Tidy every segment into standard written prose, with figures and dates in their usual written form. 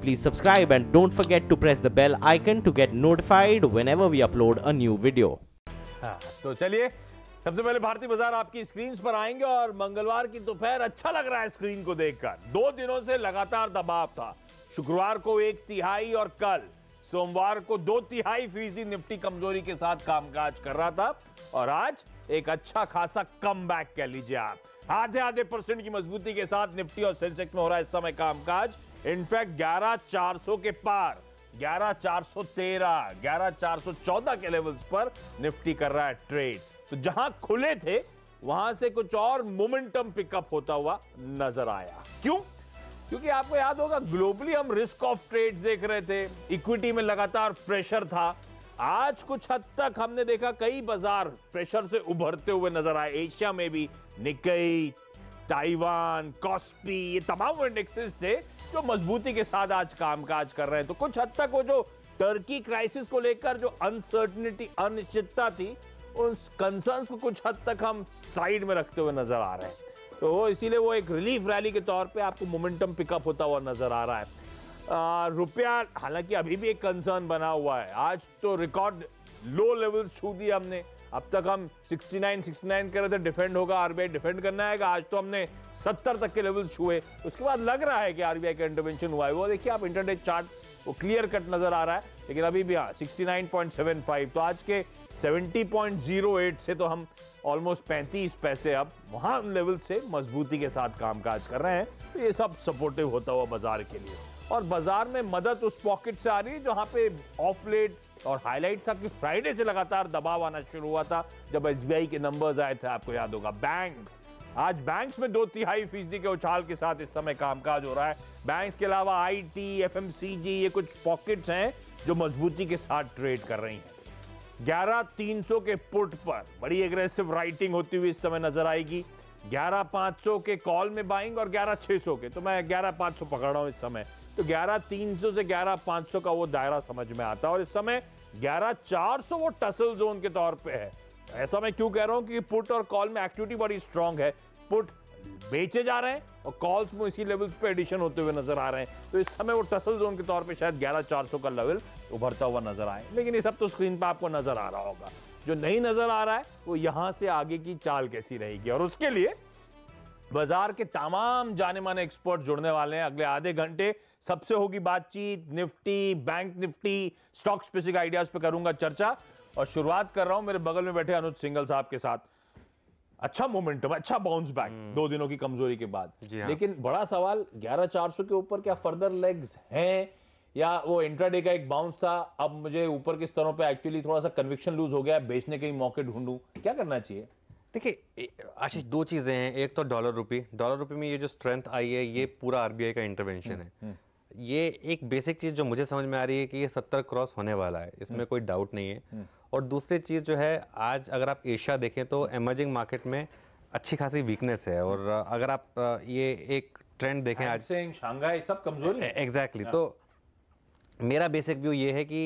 please subscribe and don't forget to press the bell icon to get notified whenever we upload a new video. तो चलिए सबसे पहले भारतीय बाजार आपकी स्क्रीन पर आएंगे और मंगलवार की दोपहर अच्छा लग रहा है स्क्रीन को देखकर। 2 दिनों से लगातार दबाव था। शुक्रवार को 1 तिहाई और कल सोमवार को 2 तिहाई फीसदी निफ्टी कमजोरी के साथ कामकाज कर रहा था और आज एक अच्छा खासा कमबैक कह लीजिए आप। आधे % की मजबूती के साथ निफ्टी और सेंसेक्स में हो रहा है इस समय कामकाज। इनफैक्ट 11,400 के पार 11,413, 11,414 के लेवल्स पर निफ्टी कर रहा है ट्रेड। तो जहां खुले थे वहां से कुछ और मोमेंटम पिकअप होता हुआ नजर आया। क्यों? क्योंकि आपको याद होगा ग्लोबली हम रिस्क ऑफ ट्रेड देख रहे थे, इक्विटी में लगातार प्रेशर था। आज कुछ हद तक हमने देखा कई बाजार प्रेशर से उभरते हुए नजर आए। एशिया में भी निक्केई, ताइवान, कॉस्पी, ये तमाम इंडेक्सेस थे जो मजबूती के साथ आज कामकाज कर रहे हैं। तो कुछ हद तक वो जो टर्की क्राइसिस को लेकर जो अनसर्टेनिटी, अनिश्चितता थी, उन कंसर्न्स को कुछ हद तक हम साइड में रखते हुए नजर आ रहे हैं। तो इसीलिए वो एक रिलीफ रैली के तौर पे आपको मोमेंटम पिकअप होता हुआ नजर आ रहा है। रुपया हालांकि अभी भी एक कंसर्न बना हुआ है। आज तो रिकॉर्ड लो लेवल छू दिए हमने। अब तक हम 69 कर रहे थे, डिफेंड होगा, आरबीआई डिफेंड करना है। आज तो हमने 70 तक के लेवल छुए। उसके बाद लग रहा है कि आरबीआई का इंटरवेंशन हुआ है। वो देखिए आप इंटरडे चार्ट, वो क्लियर कट नजर आ रहा है। लेकिन अभी भी 69.75, तो आज के 70.08 से तो हम ऑलमोस्ट 35 पैसे अब वहां लेवल से मजबूती के साथ कामकाज कर रहे हैं। तो ये सब सपोर्टिव होता हुआ बाजार के लिए। और बाजार में मदद उस पॉकेट से आ रही है जहां पे ऑफ लेट और हाईलाइट था कि फ्राइडे से लगातार दबाव आना शुरू हुआ था जब एसबीआई के नंबर्स आए थे। आपको याद होगा बैंक्स, आज बैंक्स में 2 तिहाई फीसदी के उछाल के साथ इस समय कामकाज हो रहा है। बैंक्स के अलावा आईटी, एफएमसीजी, ये कुछ पॉकेट्स हैं जो मजबूती के साथ ट्रेड कर रही हैं। 11,300 के पुट पर बड़ी एग्रेसिव राइटिंग होती हुई इस समय नजर आएगी। 11,500 के कॉल में बाइंग और 11,600 के, तो मैं 11,500 पकड़ रहा हूं इस समय। तो 11,300 से 11,500 का वो दायरा समझ में आता है। और इस समय 11,400 वो टसल जोन के तौर पे है। ऐसा मैं क्यों कह रहा हूं कि पुट और कॉल में एक्टिविटी बड़ी स्ट्रांग है। पुट बेचे जा रहे हैं और कॉल्स में इसी लेवल्स पे एडिशन होते हुए नजर आ रहे हैं। तो इस समय वो टसल जोन के तौर पे शायद 11,400 का लेवल उभरता हुआ नजर आए। लेकिन ये सब तो स्क्रीन पे आपको नजर आ रहा होगा। जो नहीं नजर आ रहा है वो यहां से आगे की चाल कैसी रहेगी। और उसके लिए बाजार के तमाम जाने माने एक्सपर्ट जुड़ने वाले हैं अगले आधे घंटे। सबसे होगी बातचीत Nifty, bank Nifty, stock specific ideas पे करूंगा चर्चा। और शुरुआत कर रहा हूं मेरे बगल में बैठे अनुज सिंघल साहब के साथ। अच्छा मोमेंटम, अच्छा बाउंस बैक 2 दिनों की कमजोरी के बाद। लेकिन बड़ा सवाल 11,400 के ऊपर क्या फर्दर लेग्स हैं या वो इंट्राडे का एक बाउंस था? अब मुझे ऊपर के स्तरों पे एक्चुअली थोड़ा सा कन्विक्शन लूज हो गया, बेचने के ही मौके ढूंढूं, क्या करना चाहिए? देखिए आशीष, 2 चीजें हैं। एक तो डॉलर रुपये में ये जो स्ट्रेंथ आई है ये पूरा आरबीआई का इंटरवेंशन है। ये एक बेसिक चीज जो मुझे समझ में आ रही है कि ये 70 क्रॉस होने वाला है, इसमें कोई डाउट नहीं है। और दूसरी चीज जो है, आज अगर आप एशिया देखें तो इमर्जिंग मार्केट में अच्छी खासी वीकनेस है। और अगर आप ये एक ट्रेंड देखें आज शंघाई सब कमजोरी है। एग्जैक्टली। तो मेरा बेसिक व्यू ये है कि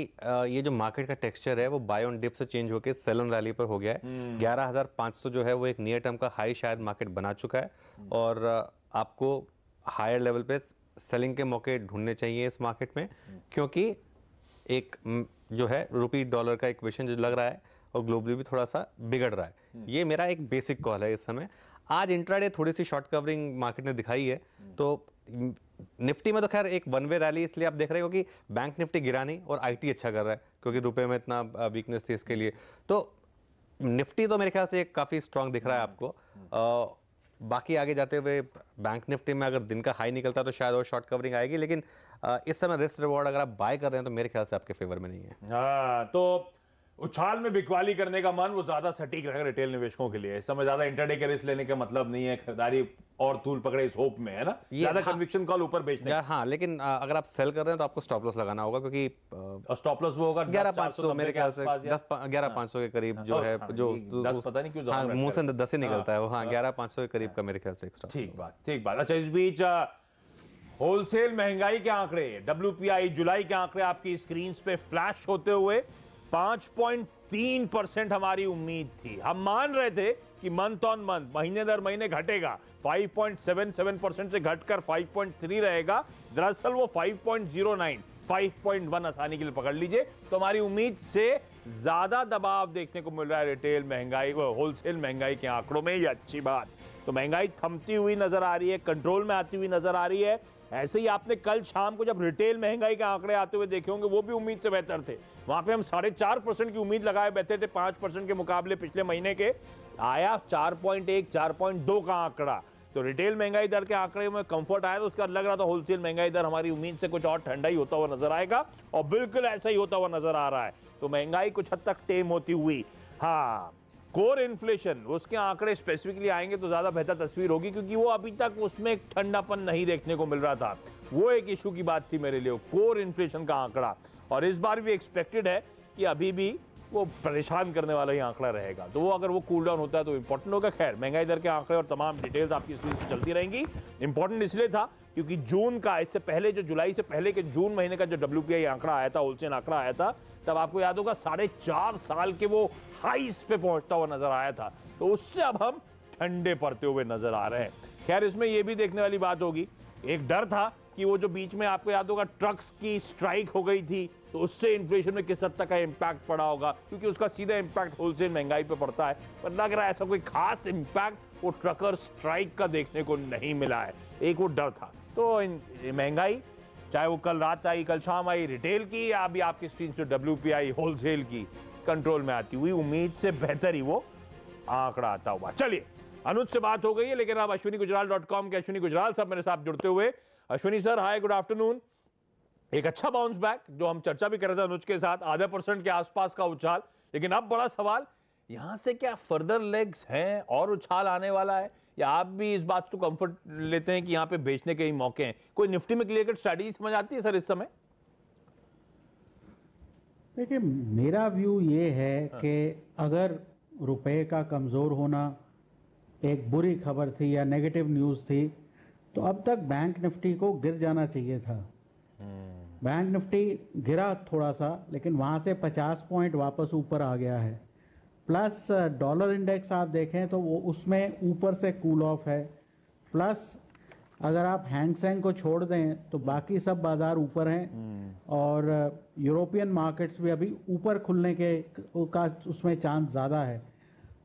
ये जो मार्केट का टेक्सचर है वो बाय ऑन डिप से चेंज होकर सेल ऑन रैली पर हो गया है। 11,500 जो है वो एक नियर टर्म का हाई शायद मार्केट बना चुका है। और आपको हायर लेवल पे सेलिंग के मौके ढूंढने चाहिए इस मार्केट में, क्योंकि एक जो है रुपी डॉलर का इक्वेशन जो लग रहा है और ग्लोबली भी थोड़ा सा बिगड़ रहा है। ये मेरा एक बेसिक कॉल है इस समय। आज इंट्राडे थोड़ी सी शॉर्ट कवरिंग मार्केट ने दिखाई है। तो निफ्टी में तो खैर एक वन वे रैली इसलिए आप देख रहे हो कि बैंक निफ्टी गिरा नहीं और आईटी अच्छा कर रहा है क्योंकि रुपए में इतना वीकनेस थी इसके लिए। तो निफ्टी तो मेरे ख्याल से काफी स्ट्रांग दिख रहा है आपको। बाकी आगे जाते हुए बैंक निफ्टी में अगर दिन का हाई निकलता तो शायद और शॉर्ट कवरिंग आएगी। लेकिन इस समय रिस्क रिवॉर्ड अगर आप बाय कर रहे हैं तो मेरे ख्याल से आपके फेवर में नहीं है। हाँ, तो उछाल में बिकवाली करने का मन वो ज्यादा सटीक रहेगा रिटेल निवेशकों के लिए। इस समय ज्यादा इंटरडे के रिस्क लेने का मतलब नहीं है। खरीदारी और तूल पकड़े इस होप में, है ना, ज्यादा कन्विक्शन कॉल ऊपर बेचने। हाँ, लेकिन अगर आप सेल कर रहे हैं तो आपको स्टॉप लॉस लगाना होगा, क्योंकि स्टॉप लॉस वो होगा 11,500 मेरे ख्याल से 11,500 के करीब जो है, जो पता नहीं क्यों मुंह से 10 ही निकलता है वो। हाँ, 11,500 के करीब का मेरे ख्याल से एक्स्ट्रा। ठीक बात। अच्छा, इस बीच होलसेल महंगाई के आंकड़े, WPI जुलाई के आंकड़े आपकी स्क्रीन पे फ्लैश होते हुए 5.3% हमारी उम्मीद थी। हम मान रहे थे कि मंथ ऑन मंथ, महीने दर महीने घटेगा, 5.77% से घटकर 5.3 रहेगा। दरअसल वो 5.09 5.1 आसानी के लिए पकड़ लीजिए। तो हमारी उम्मीद से ज्यादा दबाव देखने को मिल रहा है रिटेल महंगाई व होलसेल महंगाई के आंकड़ों में। ये अच्छी बात। तो महंगाई थमती हुई नजर आ रही है, कंट्रोल में आती हुई नजर आ रही है। ऐसे ही आपने कल शाम को जब रिटेल महंगाई के आंकड़े आते हुए देखे होंगे, वो भी उम्मीद से बेहतर थे। वहां पे हम 4.5% की उम्मीद लगाए बैठे थे 5% के मुकाबले पिछले महीने के, आया 4.1 4.2 का आंकड़ा। तो रिटेल महंगाई दर के आंकड़े में कंफर्ट आया, तो उसका लग रहा था होलसेल महंगाई दर हमारी उम्मीद से कुछ और ठंडा ही होता हुआ नजर आएगा, और बिल्कुल ऐसा ही होता हुआ नजर आ रहा है। तो महंगाई कुछ हद तक टेम होती हुई। हाँ, कोर इन्फ्लेशन उसके आंकड़े स्पेसिफिकली आएंगे तो ज्यादा बेहतर तस्वीर होगी, क्योंकि वो अभी तक उसमें एक ठंडापन नहीं देखने को मिल रहा था। वो एक इशू की बात थी मेरे लिए, कोर इन्फ्लेशन का आंकड़ा। और इस बार भी एक्सपेक्टेड है कि अभी भी वो परेशान करने वाला ही आंकड़ा रहेगा। तो वो अगर वो कूल डाउन होता है तो इंपॉर्टेंट होगा। खैर, महंगाई दर के आंकड़े और तमाम डिटेल्स आपकी स्क्रीन पर चलती रहेंगी। इंपॉर्टेंट इसलिए था क्योंकि जून का, इससे पहले जो जुलाई से पहले के जून महीने का जो WPI आंकड़ा आया था, होलसेल आंकड़ा आया था, तब आपको याद होगा 4.5 साल के वो हाईस पे पहुंचता हुआ नजर आया था। तो उससे अब हम ठंडे पड़ते हुए नजर आ रहे हैं। खैर, इसमें यह भी देखने वाली बात होगी, एक डर था कि वो जो बीच में आपको याद होगा ट्रक्स की स्ट्राइक हो गई थी, तो उससे इन्फ्लेशन में किस हद तक का इंपैक्ट पड़ा होगा, क्योंकि उसका सीधा इंपैक्ट होलसेल महंगाई पे पड़ता है। पर लग रहा है ऐसा कोई खास इंपैक्ट वो ट्रकर स्ट्राइक का देखने को नहीं मिला है। एक वो डर था। तो महंगाई चाहे वो कल रात आई, कल शाम आई रिटेल की, या अभी आपकी स्क्रीन से WPI होलसेल की, कंट्रोल में आती हुई उम्मीद से बेहतर ही वो आंकड़ा आता हुआ। चलिए, अनुज से बात हो गई है, लेकिन अब ashwinigujaral.com के अश्विनी गुजराल साहब मेरे साथ जुड़ते हुए। अश्विनी सर, हाय, गुड आफ्टरनून। एक अच्छा बाउंस बैक जो हम चर्चा भी कर रहे थे अनुज के साथ, आधा % के आसपास का उछाल, लेकिन अब बड़ा सवाल, यहां से क्या फर्दर लेग्स हैं और उछाल आने वाला है, या आप भी इस बात को कंफर्ट लेते हैं कि यहां पे बेचने के ही मौके हैं? कोई निफ्टी में क्लियर कट स्ट्रैटेजी समझ आती है सर इस समय? देखिए, मेरा व्यू ये है कि अगर रुपए का कमज़ोर होना एक बुरी खबर थी या नेगेटिव न्यूज़ थी, तो अब तक बैंक निफ्टी को गिर जाना चाहिए था। बैंक निफ्टी गिरा थोड़ा सा, लेकिन वहाँ से 50 पॉइंट वापस ऊपर आ गया है। प्लस डॉलर इंडेक्स आप देखें तो वो उसमें ऊपर से कूल ऑफ है। प्लस अगर आप हैंग सेंग को छोड़ दें तो बाकी सब बाजार ऊपर हैं, और यूरोपियन मार्केट्स भी अभी ऊपर खुलने के का उसमें चांस ज़्यादा है।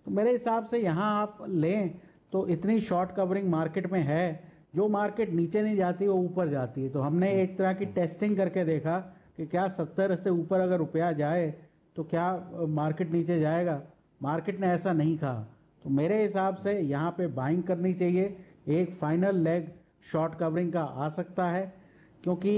तो मेरे हिसाब से यहाँ आप लें तो इतनी शॉर्ट कवरिंग मार्केट में है, जो मार्केट नीचे नहीं जाती वो ऊपर जाती है। तो हमने एक तरह की टेस्टिंग करके देखा कि क्या 70 से ऊपर अगर रुपया जाए तो क्या मार्केट नीचे जाएगा। मार्केट ने ऐसा नहीं कहा। तो मेरे हिसाब से यहाँ पे बाइंग करनी चाहिए। एक फाइनल लेग शॉर्ट कवरिंग का आ सकता है, क्योंकि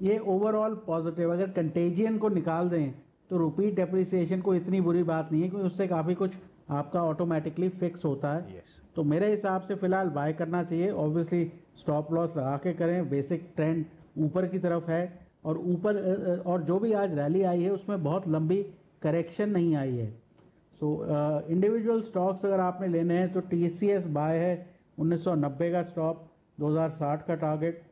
ये ओवरऑल पॉजिटिव, अगर कंटेजियन को निकाल दें तो रुपी डेप्रिसिएशन को इतनी बुरी बात नहीं है, क्योंकि उससे काफ़ी कुछ आपका ऑटोमेटिकली फिक्स होता है। तो मेरे हिसाब से फिलहाल बाय करना चाहिए। ऑब्वियसली स्टॉप लॉस लगा के करें। बेसिक ट्रेंड ऊपर की तरफ है, और ऊपर और जो भी आज रैली आई है उसमें बहुत लंबी करेक्शन नहीं आई है। सो इंडिविजुअल स्टॉक्स अगर आपने लेने हैं तो TCS बाय है 1990 का स्टॉप, 2060 का टारगेट।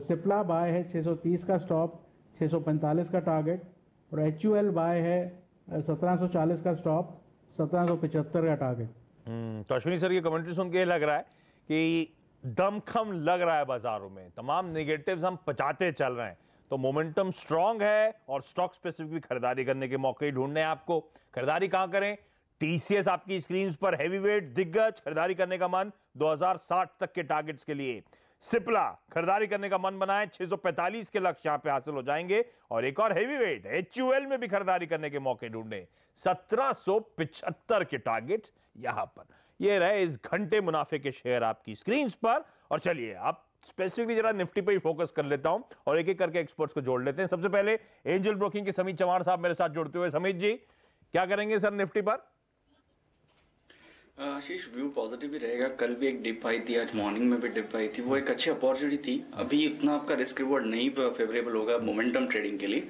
सिप्ला बाय है 630 का स्टॉप, 645 का टारगेट। और HUL बाय है 1740 का स्टॉप, 1775 का टारगेट। तो अश्विनी सर की कमेंट्री सुन के लग रहा है कि दमखम लग रहा है बाजारों में, तमाम नेगेटिव्स हम पचाते चल रहे हैं। तो मोमेंटम स्ट्रांग है, और स्टॉक स्पेसिफिक भी खरीदारी करने के मौके ढूंढने हैं आपको। खरीदारी कहां करें? TCS आपकी स्क्रीन पर हैवीवेट दिग्गज, खरीदारी करने का मन 2060 तक के टारगेट्स के लिए। सिप्ला खरीदारी करने का मन बनाए, 645 के लक्ष्य यहां पे हासिल हो जाएंगे। और एक और हैवीवेट HUL में भी खरीदारी करने के मौके ढूंढे, 1775 के टारगेट्स यहां पर। ये रहे इस घंटे मुनाफे के शेयर आपकी स्क्रीन पर। और चलिए अब स्पेसिफिकली जरा निफ्टी पे ही फोकस कर लेता हूं, और एक एक करके एक्सपर्ट्स को जोड़ लेते हैं। सबसे पहले एंजल ब्रोकिंग के समीत चौहान साहब मेरे साथ जुड़ते हुए। समीत जी, क्या करेंगे सर निफ्टी पर? आशीष, व्यू पॉजिटिव ही रहेगा। कल भी एक डिप आई थी, आज मॉर्निंग में भी डिप आई थी, वो एक अच्छी अपॉर्चुनिटी थी। अभी इतना आपका रिस्क रिवॉर्ड नहीं फेवरेबल होगा मोमेंटम ट्रेडिंग के लिए,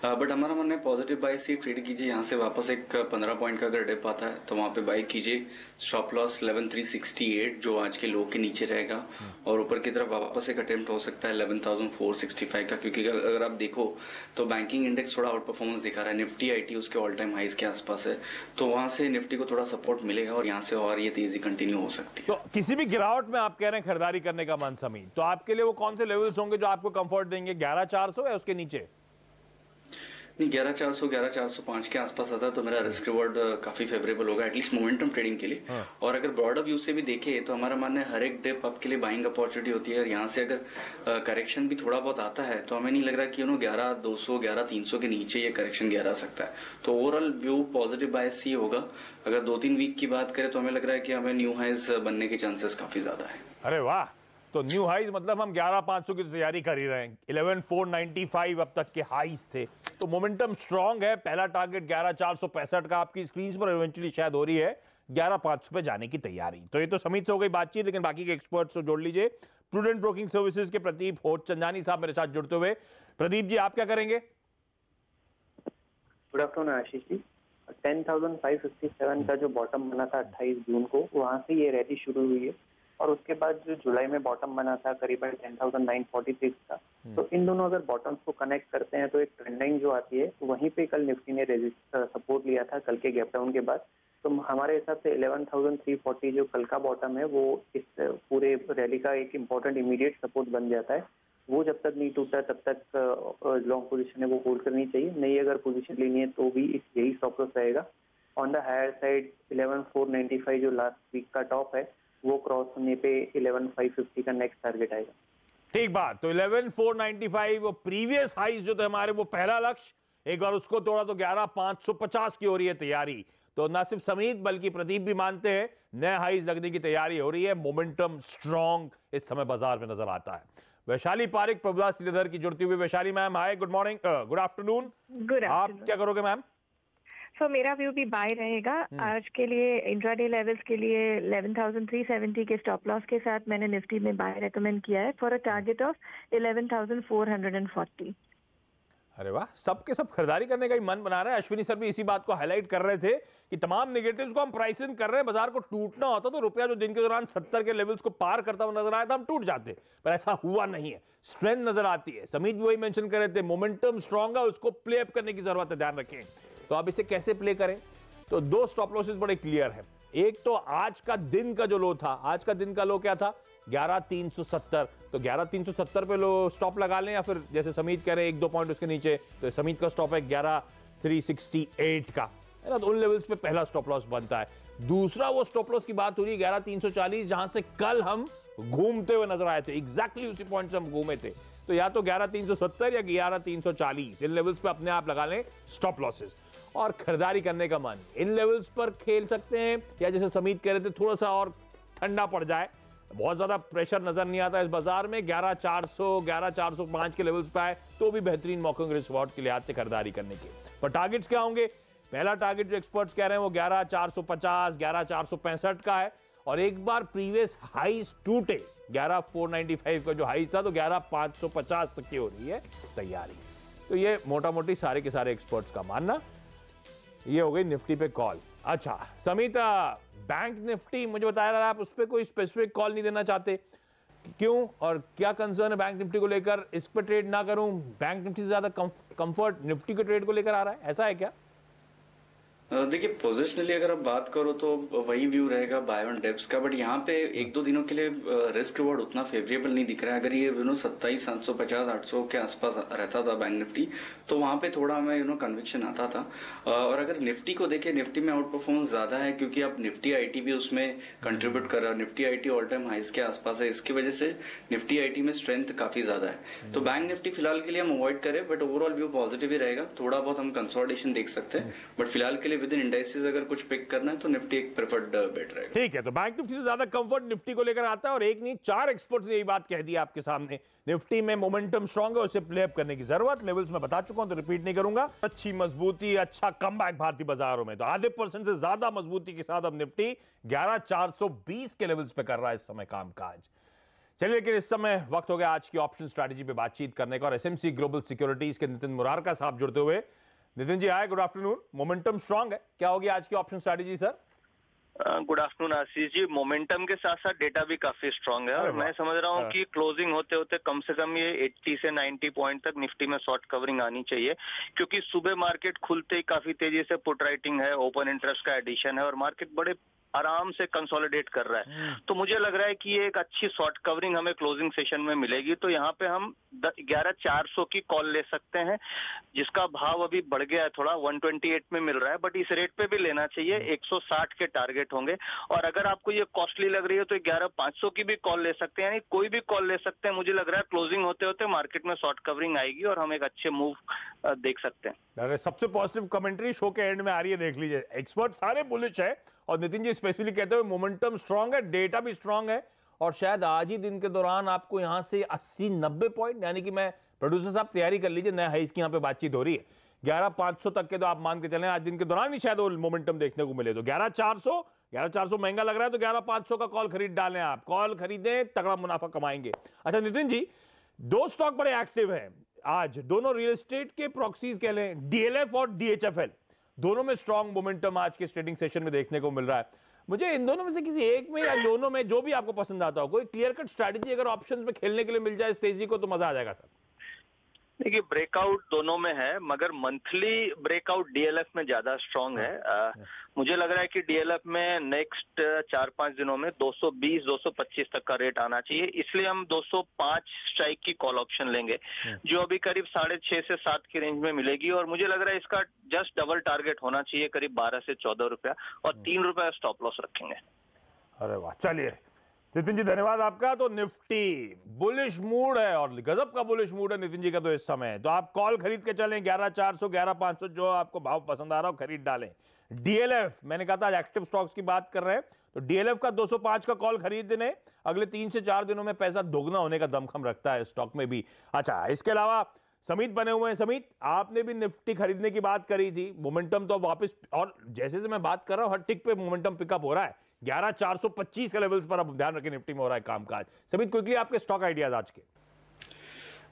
बट हमारा मन है पॉजिटिव बाय से ट्रेड कीजिए। यहाँ से वापस एक 15 पॉइंट का अगर डिप आता है तो वहाँ पे बाय कीजिए। स्टॉप लॉस 11,368 जो आज के लो के नीचे रहेगा, और ऊपर की तरफ वापस एक अटेम्प्ट हो सकता है 11,465 का, क्योंकि अगर आप देखो तो बैंकिंग इंडेक्स थोड़ा आउट परफॉर्मेंस दिखा रहा है। निफ्टी IT उसके ऑल टाइम हाईज के आसपास है, तो वहाँ से निफ्टी को थोड़ा सपोर्ट मिलेगा, और यहाँ से से और ये तेजी कंटिन्यू हो सकती है। तो किसी भी गिरावट में आप कह रहे हैं खरीदारी करने का मन समीर, तो आपके लिए वो कौन से लेवल्स होंगे जो आपको कंफर्ट देंगे? 11,400 या उसके नीचे? नहीं, 11,400 11,405 के आसपास आता तो मेरा रिस्क रिवॉर्ड काफी फेवरेबल होगा एटलीस्ट मोमेंटम ट्रेडिंग के लिए। और अगर ब्रॉडर व्यू से भी देखे तो हमारा मानना है हर एक डिप आपके लिए बाइंग अपॉर्चुनिटी होती है, और यहाँ से अगर करेक्शन भी थोड़ा बहुत आता है तो हमें नहीं लग रहा कि 11,200 11,300 के नीचे ये करेक्शन गिरा सकता है। तो ओवरऑल व्यू पॉजिटिव बायस ही होगा। अगर 2-3 वीक की बात करें तो हमें लग रहा है कि हमें न्यू हाइज बनने के चांसेस काफी ज्यादा है। अरे वाह, तो न्यू हाइज मतलब हम 11,500 की तैयारी कर ही रहे हैं। 11,495 अब तक के हाइज थे, तो मोमेंटम स्ट्रांग है। पहला टारगेट 11,465 का आपकी स्क्रीन पर इवेंचुअली शायद हो रही है 11,500 पे जाने की तैयारी। तो ये तो समीत से हो गई बातचीत, लेकिन बाकी के एक्सपर्ट्स को जोड़ लीजिए। प्रूडेंट ब्रोकिंग सर्विसेज के प्रदीप होचंदानी साहब मेरे साथ जुड़ते हुए। प्रदीप जी, आप क्या करेंगे? गुड आफ्टरनून आशीष जी। 10,557 का जो बॉटम बना था 28 जून को, वहां से ये रैली शुरू हुई है, और उसके बाद जो जुलाई में बॉटम बना था करीबन 10,946 का, तो इन दोनों अगर बॉटम्स को कनेक्ट करते हैं तो एक ट्रेंड लाइन जो आती है वहीं पे कल निफ्टी ने सपोर्ट लिया था कल के गैप डाउन के बाद। तो हमारे हिसाब से 11,340 जो कल का बॉटम है वो इस पूरे रैली का एक इम्पोर्टेंट इमीडिएट सपोर्ट बन जाता है। वो जब तक नहीं टूटता तब तक लॉन्ग पोजीशन है वो होल्ड करनी चाहिए, नहीं अगर पोजीशन लेनी है तो भी यही स्टॉप लॉस रहेगा। ऑन द हायर साइड 11,495 जो लास्ट वीक का टॉप है वो क्रॉस होने पे 11,550 का नेक्स्ट टारगेट आएगा। ठीक बात। तो 11,495 वो प्रीवियस हाइज जो थे हमारे, वो पहला लक्ष्य, एक बार उसको तोड़ा तो 11,550 की हो रही है तैयारी। तो न सिर्फ समीत बल्कि प्रदीप भी मानते हैं नया हाइज लगने की तैयारी हो रही है। मोमेंटम स्ट्रांग इस समय बाजार में नजर आता है। वैशाली पारिक प्रभुदास श्रीधर की जुड़ती हुई। वैशाली मैम, हाय, गुड मॉर्निंग, गुड आफ्टरनून। आप क्या करोगे मैम? सो मेरा व्यू भी बाय रहेगा आज के लिए। इंट्राडे लेवल्स के लिए 11,370 के स्टॉप लॉस के साथ मैंने निफ्टी में बाय रेकमेंड किया है फॉर अ टारगेट ऑफ 11,440। अरे वाह, सबके सब खरीदारी करने का ही मन बना रहा है। अश्विनी सर भी इसी बात को हाईलाइट कर रहे थे कि तमाम नेगेटिव्स को हम प्राइस इन कर रहे हैं। बाजार को टूटना होता तो रुपया जो दिन के दौरान 70 के लेवल्स को पार करता हुआ नजर आया था, हम टूट जाते, पर ऐसा हुआ नहीं है। स्ट्रेंथ नजर आती है। समीत भी वही मेंशन कर रहे थे, मोमेंटम स्ट्रांग है, उसको प्ले अप करने की जरूरत है, ध्यान रखें। तो अब इसे कैसे प्ले करें? तो दो स्टॉप लॉसेस बड़े क्लियर है। एक तो आज का दिन का जो लो था, आज का दिन का लो क्या था? 11,370। तो 11,370 पे लो स्टॉप लगा लें, या फिर जैसे समीत कह रहे हैं 1-2 पॉइंट उसके नीचे, तो समीत का स्टॉप है 11,368 का, है ना। तो उन लेवल्स पे पहला स्टॉप लॉस बनता है। दूसरा वो स्टॉप लॉस की बात हो रही है 11,340, जहां से कल हम घूमते हुए नजर आए थे। एग्जैक्टली उसी पॉइंट से हम घूमे थे। तो या तो 11,370 या 11,340, इन लेवल्स पे अपने आप लगा लें स्टॉप लॉसेस। और खरीदारी करने का मन, इन लेवल्स पर खेल सकते हैं, या जैसे समीत कह रहे थे थोड़ा सा और ठंडा पड़ जाए, बहुत ज्यादा प्रेशर नजर नहीं आता इस बाजार में, 11,400 11,405 के लेवल्स पे आए तो भी बेहतरीन मौके रिस्क रिवॉर्ड के लिहाज से खरीदारी करने के। पर टारगेट्स क्या होंगे? पहला टारगेट जो एक्सपर्ट्स कह रहे हैं वो 11,450 11,465 का है, और एक बार प्रीवियस हाइज टूटे 11,495 का जो हाइज था, तो 11,550 तक की हो रही है तैयारी। तो ये मोटा मोटी सारे के सारे एक्सपर्ट्स का मानना। ये हो गई निफ्टी पे कॉल। अच्छा समीत, बैंक निफ्टी मुझे बताया था आप उस पर कोई स्पेसिफिक कॉल नहीं देना चाहते, क्यों और क्या कंसर्न है बैंक निफ्टी को लेकर? इस पर ट्रेड ना करूं, बैंक निफ्टी से ज्यादा कंफर्ट निफ्टी के ट्रेड को लेकर आ रहा है, ऐसा है क्या? देखिए, पोजिशनली अगर आप बात करो तो वही व्यू रहेगा बाय ऑन डिप्स का, बट यहाँ पे 1-2 दिनों के लिए रिस्क रिवॉर्ड उतना फेवरेबल नहीं दिख रहा है। अगर ये 27,750 800 के आसपास रहता था बैंक निफ्टी, तो वहां पे थोड़ा हमें कन्विक्शन आता था। और अगर निफ्टी को देखें, निफ्टी में आउट परफॉर्मेंस ज्यादा है, क्योंकि अब निफ्टी आईटी भी उसमें कंट्रीब्यूट कर रहा है। Nifty IT all time highs के आसपास है, इसकी वजह से निफ्टी आईटी में स्ट्रेंथ काफी ज्यादा है। तो बैंक निफ्टी फिलहाल के लिए हम अवॉइड करें, बट ओवरऑल व्यू पॉजिटिव ही रहेगा। थोड़ा बहुत हम कंसोलिडेशन देख सकते हैं, बट फिलहाल के लिए विद इन इंडाइसेस अगर कुछ पिक करना है तो निफ्टी एक प्रेफर्ड बेट रहेगा। ठीक है, तो बैंक निफ्टी से ज्यादा कंफर्ट निफ्टी को लेकर आता है, और एक नहीं 4 एक्सपर्ट्स ने यही बात कह दी आपके सामने। निफ्टी में मोमेंटम स्ट्रांग है, उसे प्ले अप करने की जरूरत। लेवल्स में बता चुका हूं तो रिपीट नहीं करूंगा। अच्छी मजबूती, अच्छा कमबैक भारतीय बाजारों में, तो आधे % से ज्यादा मजबूती के साथ अब निफ्टी 11,420 के लेवल्स पे कर रहा है इस समय कामकाज। चलिए, लेकिन इस समय वक्त हो गया आज की ऑप्शन स्ट्रैटेजी पे बातचीत करने का, और एसएमसी ग्लोबल सिक्योरिटीज के नितिन मुरारका साहब जुड़ते हुए। Nitin ji hi, good afternoon. Momentum strong है, क्या होगी आज की option strategy sir? Good afternoon Ashish ji. Momentum के साथ साथ डेटा भी काफी स्ट्रांग है, और मैं समझ रहा हूँ कि क्लोजिंग होते होते कम से कम ये 80 से 90 पॉइंट तक निफ्टी में शॉर्ट कवरिंग आनी चाहिए, क्योंकि सुबह मार्केट खुलते ही काफी तेजी से पुट राइटिंग है, ओपन इंटरेस्ट का एडिशन है, और मार्केट बड़े आराम से कंसोलिडेट कर रहा है। तो मुझे लग रहा है कि ये एक अच्छी शॉर्ट कवरिंग हमें क्लोजिंग सेशन में मिलेगी। तो यहाँ पे हम 11,400 की कॉल ले सकते हैं, जिसका भाव अभी बढ़ गया है थोड़ा, 128 में मिल रहा है, बट इस रेट पे भी लेना चाहिए। 160 के टारगेट होंगे। और अगर आपको ये कॉस्टली लग रही है तो 11,500 की भी कॉल ले सकते हैं, यानी कोई भी कॉल ले सकते हैं। मुझे लग रहा है क्लोजिंग होते होते मार्केट में शॉर्ट कवरिंग आएगी और हम एक अच्छे मूव देख सकते हैं। अरे सबसे पॉजिटिव कमेंट्री शो के एंड में आ रही है, देख लीजिए। एक्सपर्ट सारे बुलिश है और नितिन जी स्पेशली कहते हुए मोमेंटम स्ट्रांग है, डेटा भी स्ट्रांग है और शायद आज ही दिन के दौरान आपको यहां से 80-90 पॉइंट, यानी कि मैं प्रोड्यूसर साहब तैयारी कर लीजिए, नया हाइस की यहां पे बातचीत हो रही है। 11,500 तक के तो आप मान के चलें आज दिन के दौरान ही शायद वो मोमेंटम देखने को मिले। तो 11,400 महंगा लग रहा है तो 11,500 का कॉल खरीद डालें। आप कॉल खरीदें, तगड़ा मुनाफा कमाएंगे। अच्छा नितिन जी, दो स्टॉक बड़े एक्टिव हैं आज, दोनों रियल एस्टेट के प्रॉक्सीज कह लें, डीएलएफ और डीएचएफएल, दोनों में स्ट्रॉन्ग मोमेंटम आज के ट्रेडिंग सेशन में देखने को मिल रहा है। मुझे इन दोनों में से किसी एक में या दोनों में जो भी आपको पसंद आता हो, कोई क्लियर कट स्ट्रैटेजी अगर ऑप्शंस में खेलने के लिए मिल जाए इस तेजी को तो मजा आ जाएगा सर। देखिए ब्रेकआउट दोनों में है, मगर मंथली ब्रेकआउट डीएलएफ में ज्यादा स्ट्रांग है। मुझे लग रहा है कि डीएलएफ में नेक्स्ट 4-5 दिनों में 220-225 तक का रेट आना चाहिए, इसलिए हम 205 स्ट्राइक की कॉल ऑप्शन लेंगे, जो अभी करीब 6.5 से 7 की रेंज में मिलेगी। और मुझे लग रहा है इसका जस्ट डबल टारगेट होना चाहिए, करीब 12 से 14 रुपया, और 3 रुपया स्टॉप लॉस रखेंगे। अरे वाह, चलिए नितिन जी धन्यवाद आपका। तो निफ्टी बुलिश मूड है और गजब का बुलिश मूड है नितिन जी का तो इस समय। तो आप कॉल खरीद के चलें, 11,400 11,500 जो आपको भाव पसंद आ रहा हो खरीद डालें। डीएलएफ मैंने कहा था आज एक्टिव स्टॉक्स की बात कर रहे हैं, तो डीएलएफ का 205 का कॉल खरीदने अगले 3 से 4 दिनों में पैसा दोगुना होने का दमखम रखता है स्टॉक में भी। अच्छा इसके अलावा समीत बने हुए हैं। समीत, आपने भी निफ्टी खरीदने की बात करी थी, मोमेंटम तो वापस, और जैसे से मैं बात कर रहा हूं हर टिक पे मोमेंटम पिकअप हो रहा है। 11,425 के लेवल्स पर अब ध्यान रखें निफ्टी में हो रहा है कामकाज। समीत क्विकली आपके स्टॉक आइडियाज आज के।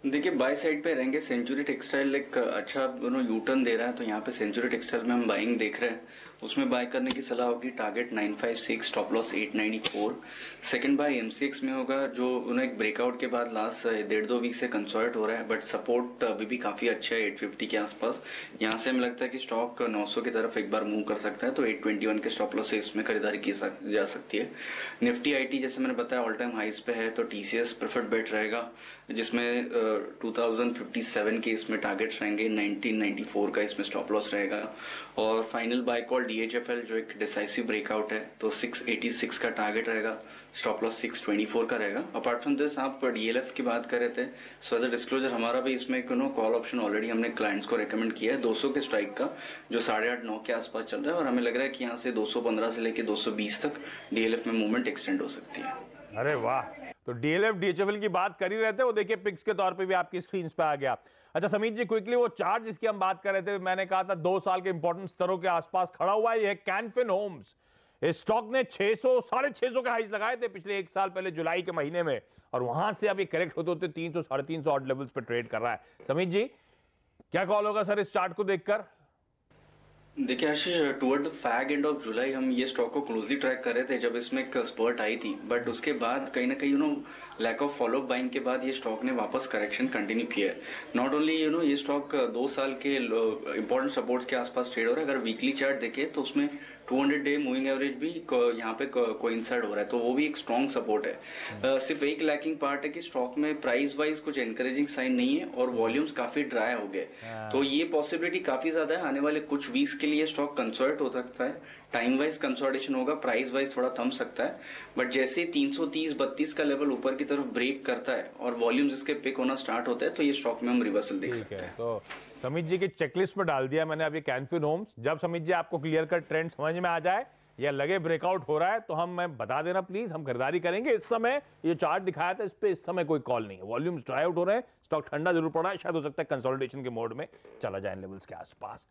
देखिए बाय साइड पे रहेंगे। सेंचुरी टेक्सटाइल एक अच्छा यू टर्न दे रहा है, तो यहाँ पे सेंचुरी टेक्सटाइल में हम बाइंग देख रहे हैं। उसमें बाय करने की सलाह होगी। Target 956, stop loss 894। Second by MCX में होगा, जो एक ब्रेकआउट के बाद लास्ट 1.5-2 वीक से कंसोलिडेट हो रहा है, बट सपोर्ट अभी भी काफी अच्छा है 850 के आसपास। यहाँ से हमें लगता है कि स्टॉक 900 की तरफ एक बार मूव कर सकता है, तो 821 के स्टॉप लॉस से इसमें खरीदारी की जा सकती है। निफ्टी आईटी जैसे मैंने बताया ऑल टाइम हाइस पे है, तो टीसीएस प्रेफर्ड बेट रहेगा, जिसमें 2057 के इसमें टारगेट्स रहेंगे, 1994 का इसमें स्टॉप लॉस रहेगा। और फाइनल बाय कॉल डीएचएफएल जो एक डिसाइसिव ब्रेकआउट है, तो 686 का टारगेट रहेगा, स्टॉप लॉस 624 का रहेगा। अपार्ट फ्रॉम दिस आप डीएलएफ की बात कर रहे थे, सो एज अ डिस्क्लोजर हमारा भी इसमें कॉल ऑप्शन ऑलरेडी हमने क्लाइंट्स को रेकमेंड किया है 200 के स्ट्राइक का, जो 8.5-9 के आसपास चल रहा है, और हमें लग रहा है कि यहाँ से 215 से लेकर 220 तक डीएलएफ में मूवमेंट एक्सटेंड हो सकती है। अरे वाह, तो डीएलएफ डीएचएफएल की बात कर ही रहे थे, वो देखिए पिक्स के तौर पे भी आपकी स्क्रीन पे आ गया। अच्छा समीत जी क्विकली वो चार्ट जिसकी हम बात कर रहे थे, मैंने कहा था 2 साल के इंपॉर्टेंट स्तरों के आसपास खड़ा हुआ है, ये कैन फिन होम्स। इस स्टॉक ने 600 650 के हाइस लगाए थे पिछले 1 साल पहले जुलाई के महीने में, और वहां से अभी करेक्ट होते होते 300 350 ऑड लेवल्स पे ट्रेड कर रहा है। समीत जी क्या कॉल होगा सर इस चार्ट को देखकर? देखिए Ashish, toward the fag end of July हम ये स्टॉक को क्लोजली ट्रैक कर रहे थे जब इसमें एक स्पर्ट आई थी, बट उसके बाद कहीं ना कहीं लैक ऑफ फॉलोअप बाइंग के बाद ये स्टॉक ने वापस करेक्शन कंटिन्यू किया है। नॉट ओनली ये स्टॉक 2 साल के इंपॉर्टेंट सपोर्ट्स के आसपास ट्रेड हो रहा है। अगर वीकली चार्ट देखें तो उसमें 200 डे मूविंग एवरेज भी यहाँ पे कोइंसाइड हो रहा है, तो वो भी एक स्ट्रॉन्ग सपोर्ट है। सिर्फ एक लैकिंग पार्ट है कि स्टॉक में प्राइस वाइज कुछ एनकरेजिंग साइन नहीं है और वॉल्यूम्स काफी ड्राई हो गए, तो ये पॉसिबिलिटी काफी ज्यादा है आने वाले कुछ वीक्स के लिए स्टॉक कंसोलिडेट हो सकता है। टाइम वाइज कंसोलिडेशन होगा, प्राइस वाइज थोड़ा थम सकता है, बट जैसे ही 330-32 का लेवल ऊपर की तरफ ब्रेक करता है और वॉल्यूम्स इसके पिक होना स्टार्ट होता है, तो ये स्टॉक में हम रिवर्सल देख सकते हैं। तो समीत जी की चेकलिस्ट में डाल दिया मैंने अभी कैन फिन होम्स। जब समीत जी आपको क्लियर कट ट्रेंड समझ में आ जाए या लगे ब्रेकआउट हो रहा है तो मैं बता देना प्लीज, हम खरीदारी करेंगे। इस समय ये चार्ट दिखाया था, इस पे इस समय कोई कॉल नहीं है, वॉल्यूम्स ड्राई आउट हो रहे हैं, स्टॉक ठंडा जरूर पड़ा है, शायद हो सकता है कंसोलिडेशन के मोड में चला जाए लेवल्स के आसपास।